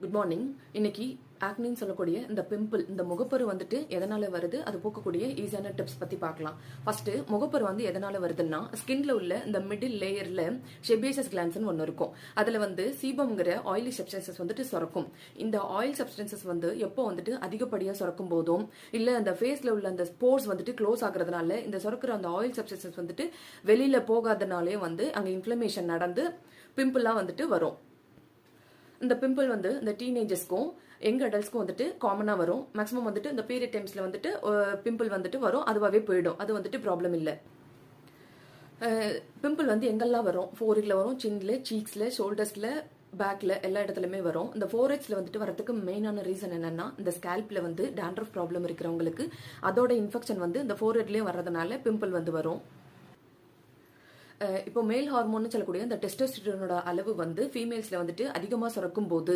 Good morning. இன்னைக்கு ஆக்னின்னு சொல்லக்கூடிய இந்த பிம்பிள், இந்த முகப்பரு வந்துட்டு எதனால வருது, அது போக்கக்கூடிய ஈஸியான டிப்ஸ் பத்தி பார்க்கலாம். ஃபர்ஸ்ட், முகப்பரு வந்து எதனால வருதுன்னா, ஸ்கின்ல உள்ள இந்த மிடில் லேயர்ல செபேசியஸ் கிளாண்ட்ஸ்னு ஒன்று இருக்கும். அதுல வந்து சீபம்ங்கிற ஆயிலி சப்ஸ்டன்சஸ் வந்துட்டு சுரக்கும். இந்த ஆயில் சப்ஸ்டன்சஸ் வந்து எப்போ வந்துட்டு அதிகப்படியா சுரக்கும் போதும், இல்ல அந்த ஃபேஸ்ல உள்ள அந்த ஸ்போர்ஸ் வந்துட்டு க்ளோஸ் ஆகுறதுனால இந்த சுரக்கிற அந்த ஆயில் சப்ஸ்டன்சஸ் வந்துட்டு வெளியில போகாதனாலே வந்து அங்க இன்ஃப்ளமேஷன் நடந்து பிம்பிளா வந்துட்டு வரும். இந்த பிம்பிள் வந்து இந்த டீனேஜர்ஸ்க்கும் யங் அடல்ட்ஸ்க்கும் வந்துட்டு காமனா வரும். மேக்ஸிமம் வந்துட்டு இந்த பீரியட் டைம்ஸ்ல வந்துட்டு பிம்பிள் வந்துட்டு வரும், அதுவாகவே போயிடும். அது வந்துட்டு ப்ராப்ளம் இல்லை. பிம்பிள் வந்து எங்கெல்லாம் வரும்? ஃபோரிட்ல வரும், சின்ல, சீக்ஸ்ல, ஷோல்டர்ஸ்ல, பேக்ல எல்லா இடத்துலயுமே வரும். இந்த ஃபோரெட்ஸ்ல வந்துட்டு வரதுக்கு மெயினான ரீசன் என்னன்னா, இந்த ஸ்கேல்ப்ல வந்து டேண்ட்ரஃப் ப்ராப்ளம் இருக்கிறவங்களுக்கு அதோட இன்ஃபெக்ஷன் வந்து இந்த ஃபோரெட்லயும் வர்றதுனால பிம்பிள் வந்து வரும். இப்போ மேல் ஹார்மோன் சொல்லக்கூடிய இந்த டெஸ்டோஸ்டிரோனோட அளவு வந்து ஃபீமேல்ஸ்ல வந்துட்டு அதிகமாக சுரக்கும் போது